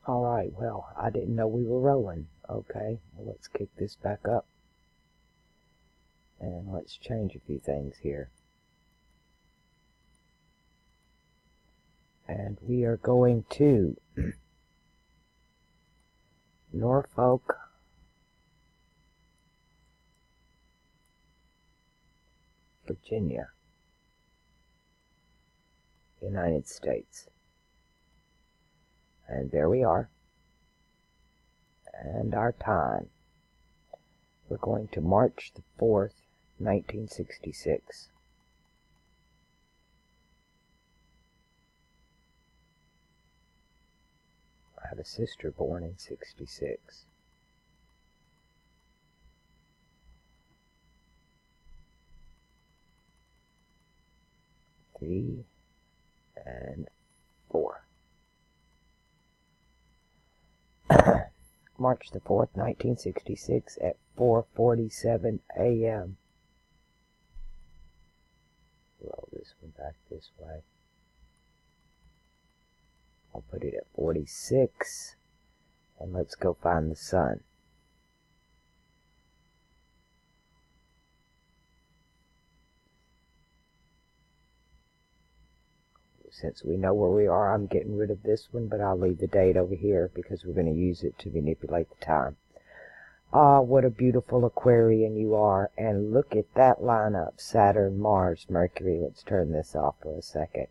Alright, well, I didn't know we were rolling. Okay, well, let's kick this back up. And let's change a few things here. And we are going to Norfolk, Virginia, United States. And there we are. And our time. We're going to March the 4th, 1966. I have a sister born in 66. Three and 4. March the 4th, 1966 at 4:47 a.m. Roll this one back this way. I'll put it at 46, and let's go find the sun. Since we know where we are, I'm getting rid of this one, but I'll leave the date over here because we're going to use it to manipulate the time. Ah, what a beautiful Aquarian you are, and look at that lineup. Saturn, Mars, Mercury. Let's turn this off for a second.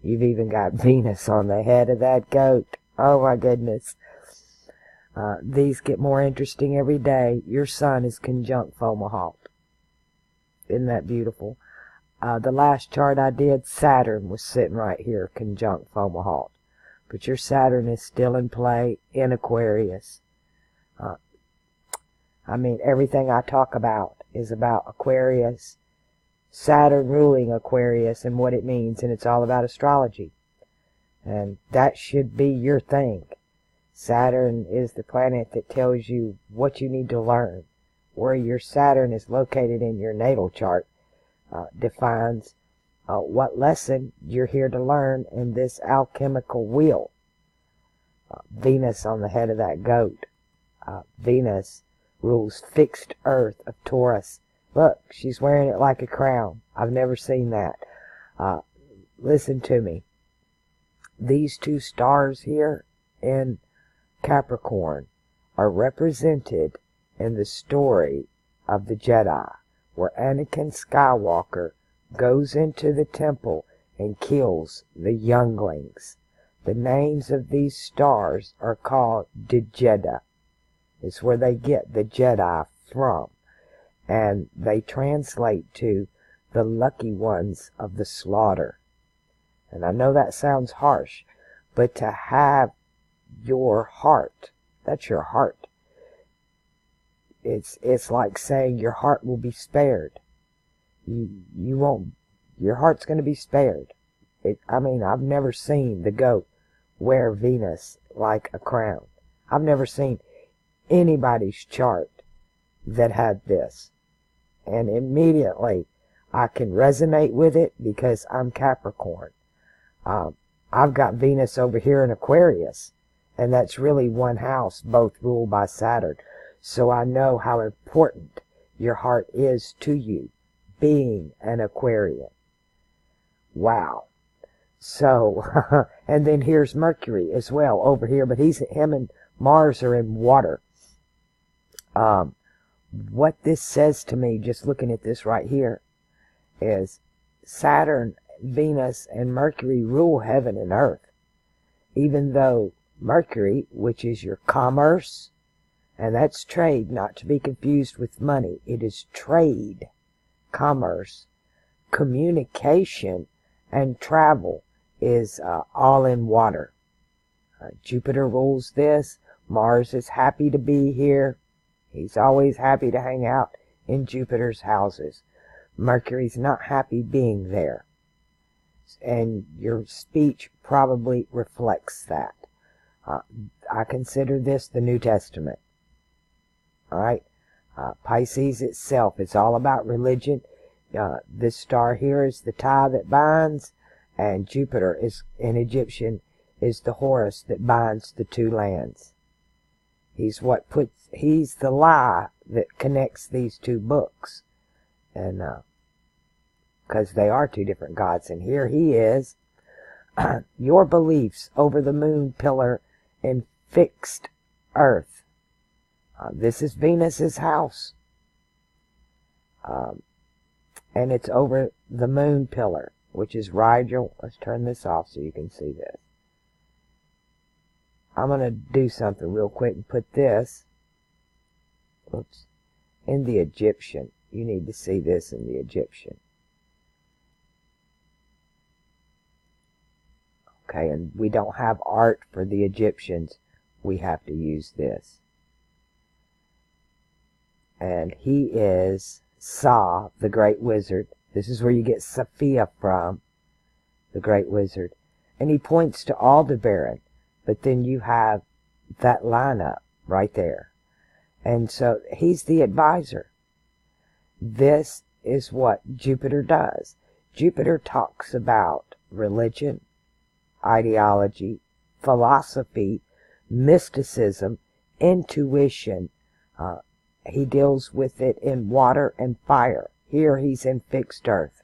You've even got Venus on the head of that goat. Oh my goodness. These get more interesting every day. Your sun is conjunct Fomalhaut. Isn't that beautiful? The last chart I did, Saturn was sitting right here, conjunct Fomalhaut. But your Saturn is still in play in Aquarius. I mean, everything I talk about is about Aquarius, Saturn ruling Aquarius and what it means, and it's all about astrology. And that should be your thing. Saturn is the planet that tells you what you need to learn. Where your Saturn is located in your natal chart defines what lesson you're here to learn in this alchemical wheel. Venus on the head of that goat. Venus rules fixed earth of Taurus. Look, she's wearing it like a crown. I've never seen that. Listen to me. These two stars here in Capricorn are represented in the story of the Jedi, where Anakin Skywalker goes into the temple and kills the younglings. The names of these stars are called the Jedi. It's where they get the Jedi from. And they translate to the lucky ones of the slaughter. And I know that sounds harsh, but to have your heart, that's your heart. It's like saying your heart will be spared. You won't, your heart's going to be spared. I mean, I've never seen the goat wear Venus like a crown. I've never seen anybody's chart that had this. And immediately I can resonate with it because I'm Capricorn. I've got Venus over here in Aquarius, and that's really one house, both ruled by Saturn. So I know how important your heart is to you, being an Aquarian. Wow. So, and then here's Mercury as well over here, but him and Mars are in water. What this says to me, just looking at this right here, is Saturn, Venus, and Mercury rule heaven and earth. Even though Mercury, which is your commerce, and that's trade, not to be confused with money. It is trade, commerce, communication, and travel is all in water. Jupiter rules this. Mars is happy to be here. He's always happy to hang out in Jupiter's houses. Mercury's not happy being there. And your speech probably reflects that. I consider this the New Testament. Alright? Pisces itself, it's all about religion. This star here is the tie that binds, and Jupiter is in Egyptian is the Horus that binds the two lands. He's the lie that connects these two books. And, because they are two different gods. And here he is, your beliefs over the moon pillar and fixed earth. This is Venus's house. And it's over the moon pillar, which is Rigel. Let's turn this off so you can see this. I'm going to do something real quick and put this, oops, in the Egyptian. You need to see this in the Egyptian. Okay, and we don't have art for the Egyptians. We have to use this. And he is Sa, the great wizard. This is where you get Sophia from, the great wizard. And he points to Aldebaran, but then you have that lineup right there. And so he's the advisor. This is what Jupiter does. Jupiter talks about religion, ideology, philosophy, mysticism, intuition. He deals with it in water and fire. Here he's in fixed earth.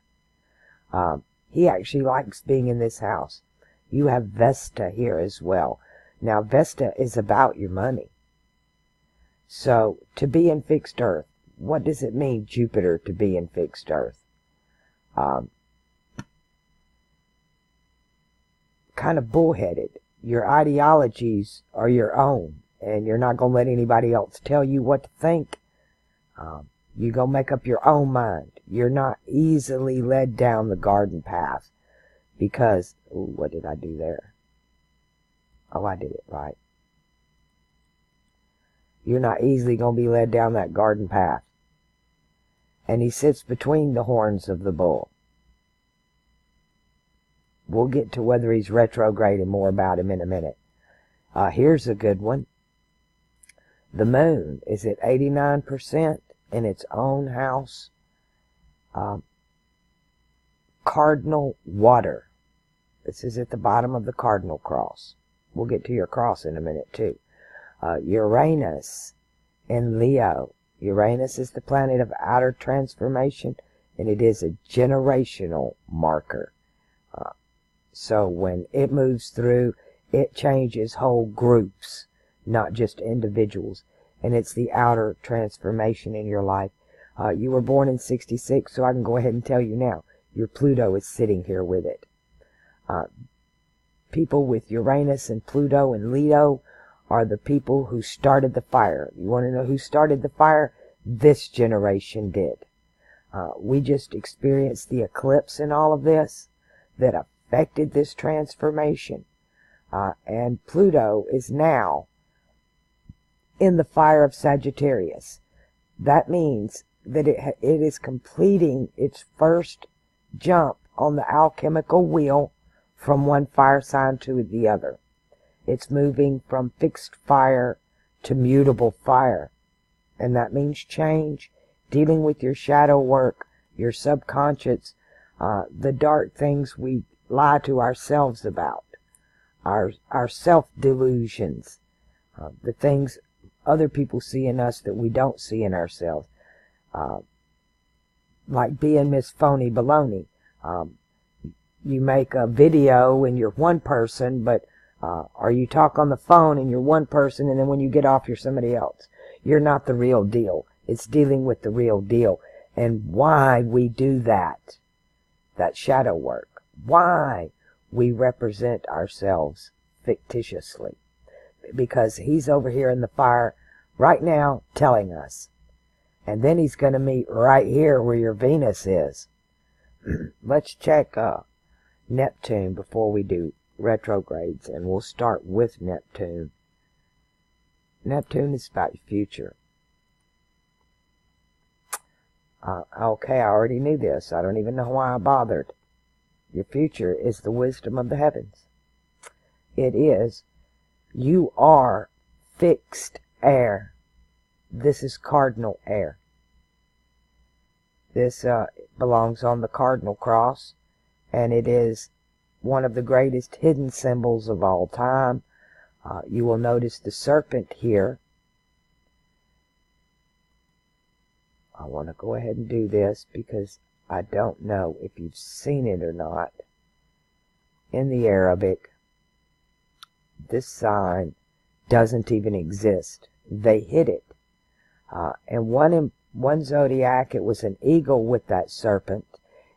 He actually likes being in this house. You have Vesta here as well. Now Vesta is about your money. So to be in fixed earth, what does it mean, Jupiter, to be in fixed earth? Kind of bullheaded. Your ideologies are your own, and you're not going to let anybody else tell you what to think. You go make up your own mind. You're not easily led down the garden path because, ooh, what did I do there? Oh, I did it right. You're not easily going to be led down that garden path. And he sits between the horns of the bull. We'll get to whether he's retrograde and more about him in a minute. Here's a good one. The moon is at 89% in its own house. Cardinal water. This is at the bottom of the cardinal cross. We'll get to your cross in a minute too. Uranus in Leo. Uranus is the planet of outer transformation, and it is a generational marker. So when it moves through, it changes whole groups, not just individuals. And it's the outer transformation in your life. You were born in 66, so I can go ahead and tell you now, your Pluto is sitting here with it. People with Uranus and Pluto and Leo are the people who started the fire. You want to know who started the fire? This generation did. We just experienced the eclipse in all of this that affected this transformation. And Pluto is now in the fire of Sagittarius. That means that it is completing its first jump on the alchemical wheel from one fire sign to the other. It's moving from fixed fire to mutable fire. And that means change, dealing with your shadow work, your subconscious, the dark things we lie to ourselves about, our self-delusions, the things other people see in us that we don't see in ourselves, like being Miss Phony Baloney. You make a video and you're one person, but or you talk on the phone and you're one person, and then when you get off you're somebody else. You're not the real deal. It's dealing with the real deal. And why we do that shadow work, why we represent ourselves fictitiously. Because he's over here in the fire right now telling us. And then he's going to meet right here where your Venus is. Let's check Neptune before we do retrogrades, and we'll start with Neptune. Neptune is about your future. Okay, I already knew this. I don't even know why I bothered. Your future is the wisdom of the heavens. It is. You are fixed air. This is cardinal air. This belongs on the cardinal cross, and it is one of the greatest hidden symbols of all time. You will notice the serpent here. I want to go ahead and do this because I don't know if you've seen it or not. In the Arabic, this sign doesn't even exist. They hid it. And one zodiac, it was an eagle with that serpent.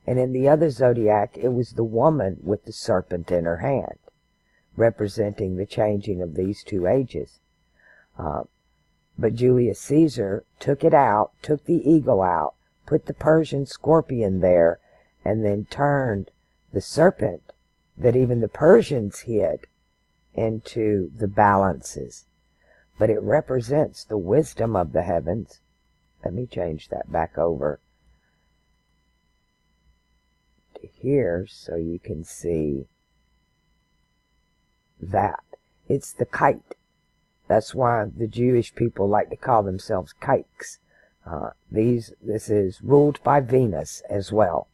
And in the other zodiac, it was the woman with the serpent in her hand, representing the changing of these two ages. But Julius Caesar took it out, took the eagle out, put the Persian scorpion there, and then turned the serpent that even the Persians hid into the balances. But it represents the wisdom of the heavens. Let me change that back over to here so you can see that. It's the kite. That's why the Jewish people like to call themselves kikes. This is ruled by Venus as well.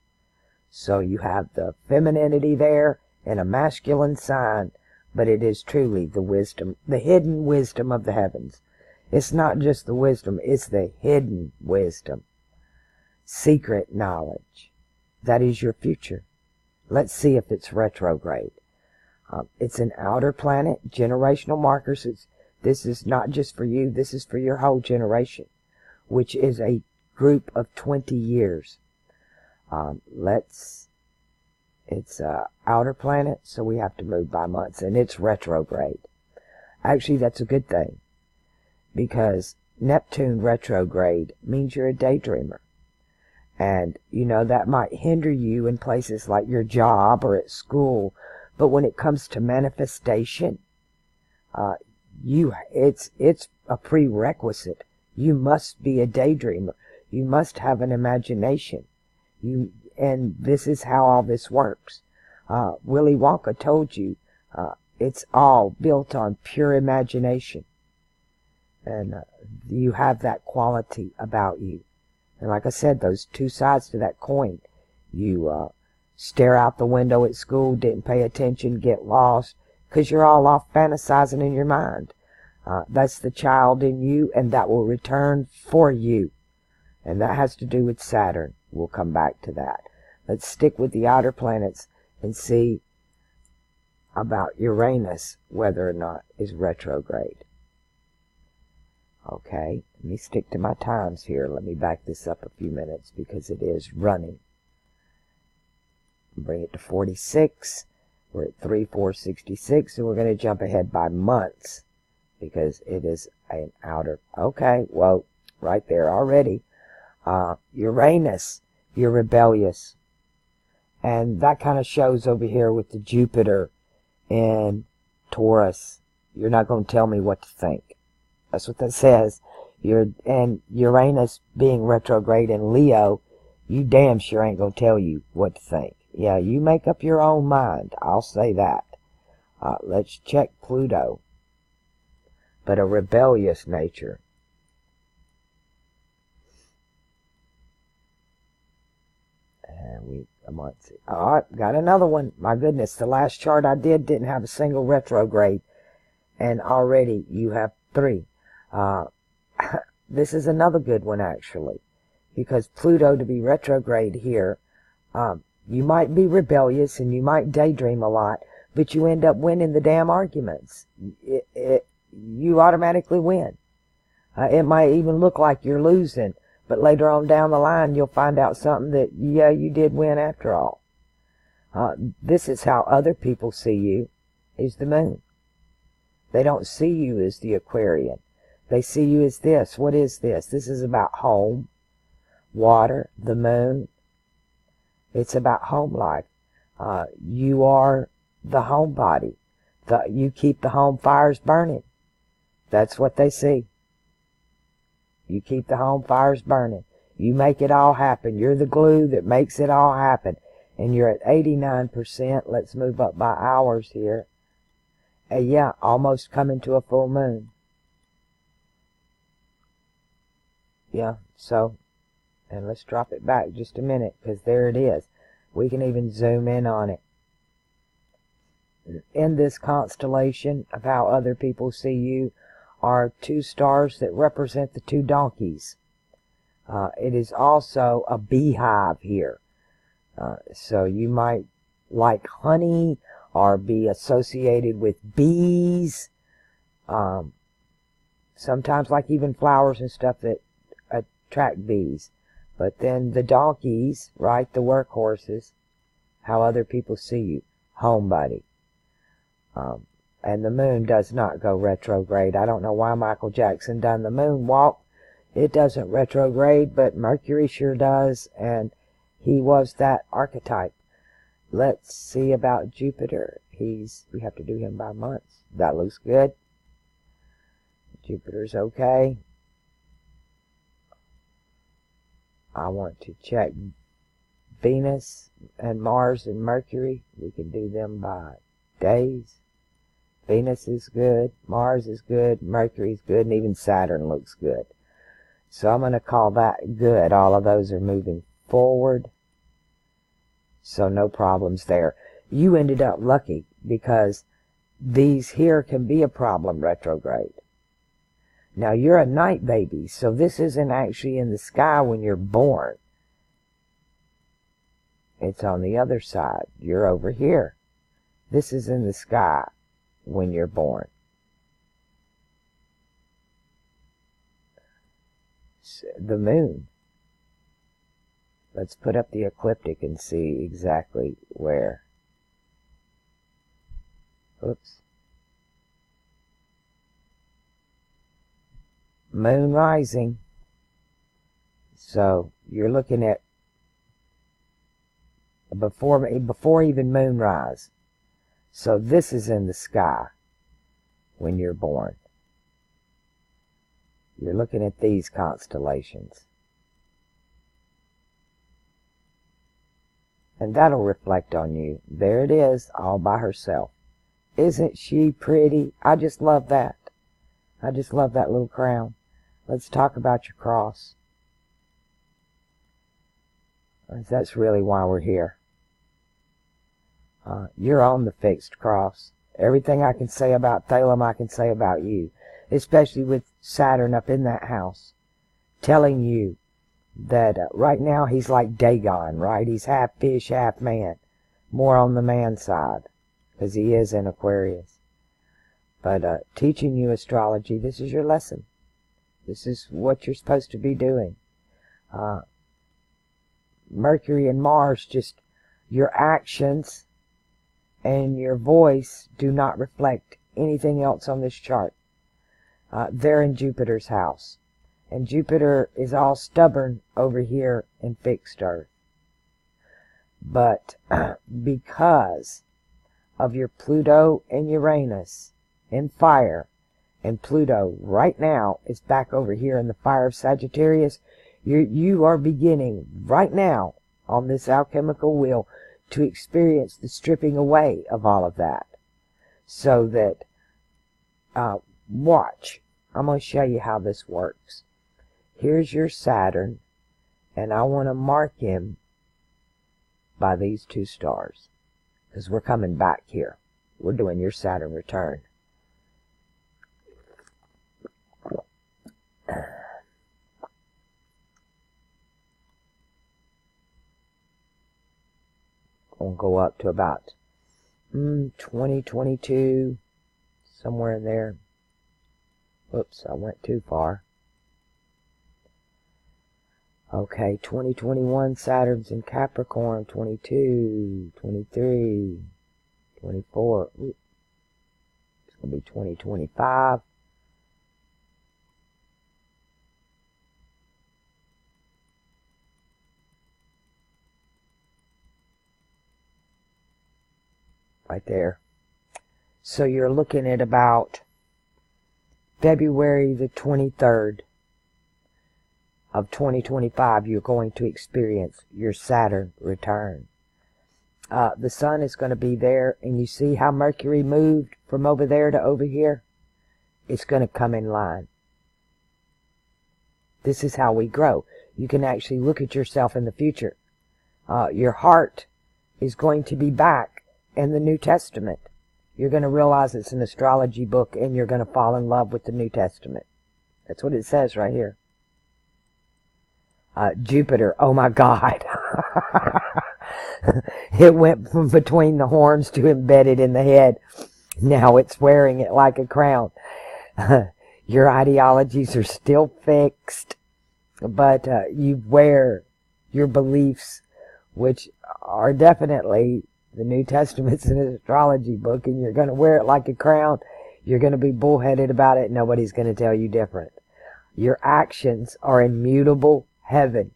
So you have the femininity there and a masculine sign, but it is truly the wisdom, the hidden wisdom of the heavens. It's not just the wisdom, it's the hidden wisdom. Secret knowledge. That is your future. Let's see if it's retrograde. It's an outer planet, generational markers. This is not just for you, this is for your whole generation, which is a group of 20 years. It's a outer planet, so we have to move by months, and it's retrograde. Actually, that's a good thing, because Neptune retrograde means you're a daydreamer. And, you know, that might hinder you in places like your job or at school, but when it comes to manifestation, it's a prerequisite. You must be a daydreamer. You must have an imagination. And this is how all this works. Willy Wonka told you, it's all built on pure imagination. And you have that quality about you. And like I said, those two sides to that coin. You stare out the window at school, didn't pay attention, get lost, because you're all off fantasizing in your mind. That's the child in you, and that will return for you. And that has to do with Saturn. We'll come back to that. Let's stick with the outer planets and see about Uranus, whether or not is retrograde. Okay, let me stick to my times here. Let me back this up a few minutes because it is running. Bring it to 46. We're at 3/4/66, and we're going to jump ahead by months because it is an outer. Okay, well, right there already. Uranus, you're rebellious. And that kind of shows over here with the Jupiter in Taurus. You're not going to tell me what to think. That's what that says. And Uranus being retrograde in Leo, you damn sure ain't going to tell you what to think. Yeah, you make up your own mind. I'll say that. Let's check Pluto. But a rebellious nature. And I'm on. All right, got another one. My goodness, the last chart I did didn't have a single retrograde. And already you have 3. This is another good one, actually. Because Pluto to be retrograde here, you might be rebellious and you might daydream a lot, but you end up winning the damn arguments. You automatically win. It might even look like you're losing, but later on down the line, you'll find out something that, yeah, you did win after all. This is how other people see you, is the moon. They don't see you as the Aquarian. They see you as this. What is this? This is about home, water, the moon. It's about home life. You are the homebody. You keep the home fires burning. That's what they see. You keep the home fires burning. You make it all happen. You're the glue that makes it all happen. And you're at 89%. Let's move up by hours here. Yeah, almost coming to a full moon. Yeah, so, and let's drop it back just a minute, because there it is. We can even zoom in on it. in this constellation of how other people see you are two stars that represent the two donkeys. It is also a beehive here. So you might like honey or be associated with bees. Sometimes like even flowers and stuff that attract bees. But then the donkeys, right, the workhorses, how other people see you, homebody. And the moon does not go retrograde. I don't know why Michael Jackson done the moonwalk. It doesn't retrograde, but Mercury sure does, and he was that archetype. Let's see about Jupiter. We have to do him by months. That looks good. Jupiter's okay. I want to check Venus and Mars and Mercury. We can do them by days. Venus is good, Mars is good, Mercury's good, and even Saturn looks good. So I'm going to call that good. All of those are moving forward. So no problems there. You ended up lucky because these here can be a problem retrograde. Now you're a night baby, so this isn't actually in the sky when you're born. It's on the other side. You're over here. This is in the sky when you're born. The moon. Let's put up the ecliptic and see exactly where. Oops. Moon rising. So you're looking at before even moonrise. So this is in the sky when you're born. You're looking at these constellations. And that'll reflect on you. There it is, all by herself. Isn't she pretty? I just love that. I just love that little crown. Let's talk about your cross. That's really why we're here. You're on the fixed cross. Everything I can say about Thalem, I can say about you. Especially with Saturn up in that house. Telling you that right now he's like Dagon, right? He's half fish, half man. More on the man side. Because he is in Aquarius. But teaching you astrology, this is your lesson. This is what you're supposed to be doing. Mercury and Mars, just your actions and your voice do not reflect anything else on this chart. They're in Jupiter's house. And Jupiter is all stubborn over here in fixed Earth. But because of your Pluto and Uranus in fire, and Pluto right now is back over here in the fire of Sagittarius, you are beginning right now on this alchemical wheel to experience the stripping away of all of that. So that, watch, I'm going to show you how this works. Here's your Saturn, and I want to mark him by these two stars. Because we're coming back here. We're doing your Saturn return. We'll go up to about 2022, somewhere in there. Whoops, I went too far. Okay, 2021, Saturn's in Capricorn, 22, 23, 24. Ooh. It's going to be 2025. Right there. So you're looking at about February the 23rd of 2025, you're going to experience your Saturn return. The sun is going to be there, and you see how Mercury moved from over there to over here? It's going to come in line. This is how we grow. You can actually look at yourself in the future. Your heart is going to be back in the New Testament. you're going to realize it's an astrology book, and you're going to fall in love with the New Testament. That's what it says right here. Jupiter, oh my God. It went from between the horns to embedded in the head. Now it's wearing it like a crown. Your ideologies are still fixed, but you wear your beliefs, which are definitely the New Testament's an astrology book, and you're going to wear it like a crown. You're going to be bullheaded about it. Nobody's going to tell you different. Your actions are immutable heaven.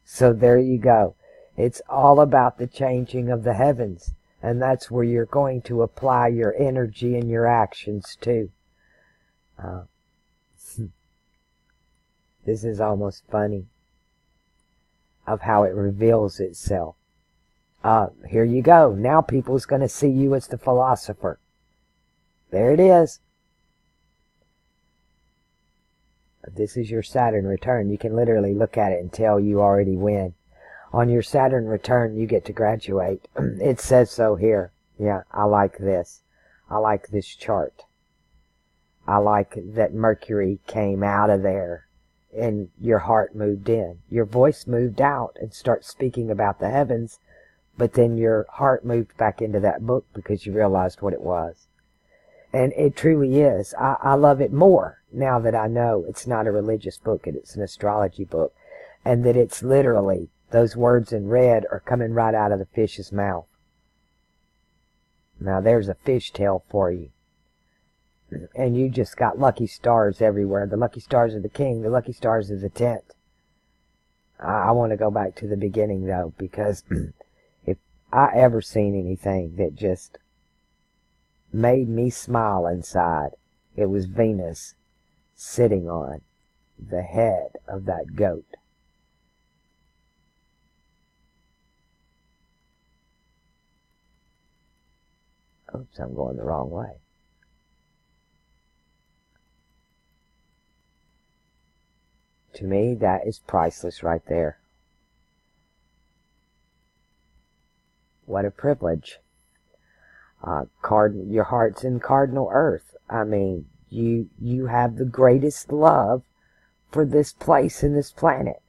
So there you go. It's all about the changing of the heavens, and that's where you're going to apply your energy and your actions too. This is almost funny of how it reveals itself. Here you go. Now people's going to see you as the philosopher. There it is. This is your Saturn return. You can literally look at it and tell you already win. On your Saturn return, you get to graduate. It says so here. Yeah, I like this. I like this chart. I like that Mercury came out of there and your heart moved in. Your voice moved out and started speaking about the heavens, but then your heart moved back into that book because you realized what it was. And it truly is. I love it more now that I know it's not a religious book and it's an astrology book, and that it's literally, those words in red are coming right out of the fish's mouth. Now there's a fishtail for you. And you just got lucky stars everywhere. The lucky stars of the king, the lucky stars of the tent. I want to go back to the beginning though, because if I ever seen anything that just made me smile inside, it was Venus sitting on the head of that goat. Oops, I'm going the wrong way. To me, that is priceless right there. What a privilege. Your heart's in cardinal earth. I mean, you have the greatest love for this place and this planet.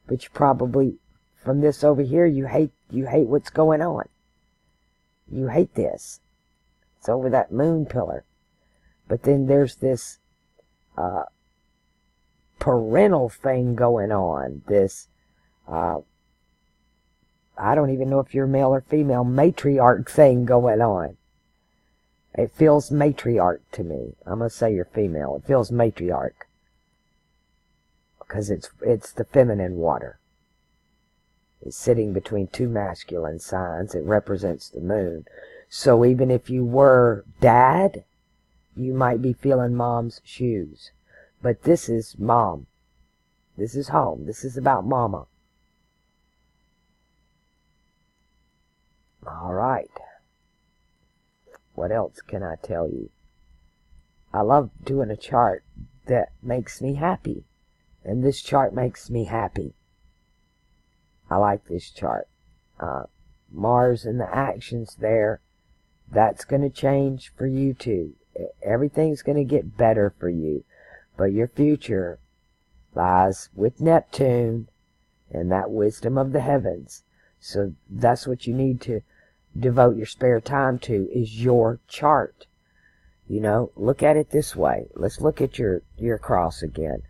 But you probably, from this over here, you hate what's going on. You hate this. It's over that moon pillar. But then there's this parental thing going on. This, I don't even know if you're male or female, matriarch thing going on. It feels matriarch to me. I'm going to say you're female. It feels matriarch. Because it's the feminine water. It's sitting between two masculine signs. It represents the moon. So even if you were dad, you might be feeling mom's shoes. But this is mom. This is home. This is about mama. All right. What else can I tell you? I love doing a chart that makes me happy. And this chart makes me happy. I like this chart. Mars and the actions there, that's going to change for you too. Everything's going to get better for you. But your future lies with Neptune and that wisdom of the heavens. So that's what you need to devote your spare time to, is your chart. You know, look at it this way. Let's look at your cross again.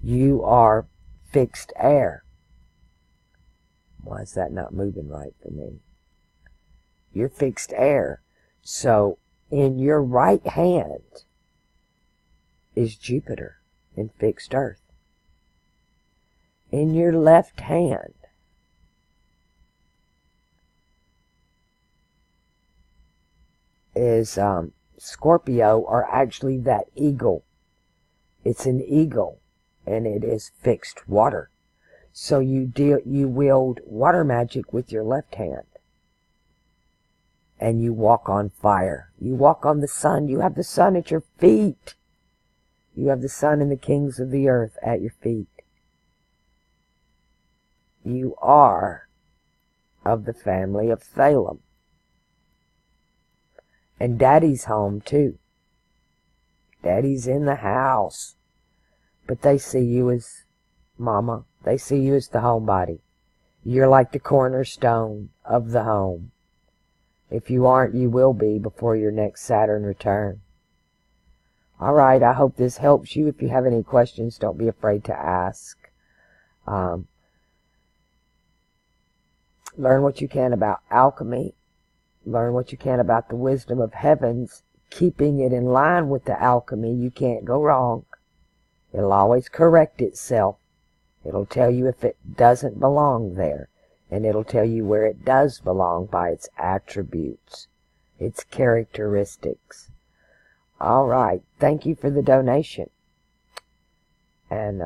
You are fixed air. Why is that not moving right for me? You're fixed air. So in your right hand is Jupiter in fixed earth. In your left hand is Scorpio, or actually that eagle. It's an eagle, and it is fixed water. So you wield water magic with your left hand. And you walk on fire. You walk on the sun. You have the sun at your feet. You have the sun and the kings of the earth at your feet. You are of the family of Thalem. And Daddy's home, too. Daddy's in the house. But they see you as Mama. They see you as the homebody. You're like the cornerstone of the home. If you aren't, you will be before your next Saturn return. All right, I hope this helps you. If you have any questions, don't be afraid to ask. Learn what you can about alchemy. Learn what you can about the wisdom of heavens. Keeping it in line with the alchemy, you can't go wrong. It'll always correct itself. It'll tell you if it doesn't belong there. And it'll tell you where it does belong by its attributes, its characteristics. All right. Thank you for the donation. And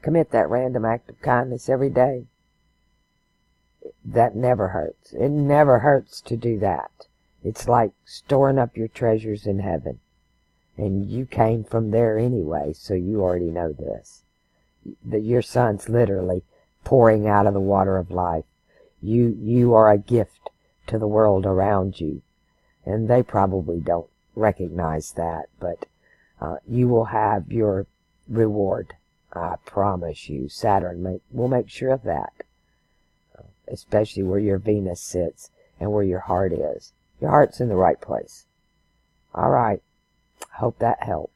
commit that random act of kindness every day. That never hurts. It never hurts to do that. It's like storing up your treasures in heaven. And you came from there anyway, so you already know this. That your son's literally pouring out of the water of life. You are a gift to the world around you. And they probably don't recognize that, but you will have your reward. I promise you. Saturn will make sure of that. Especially where your Venus sits and where your heart is. Your heart's in the right place. All right. Hope that helped.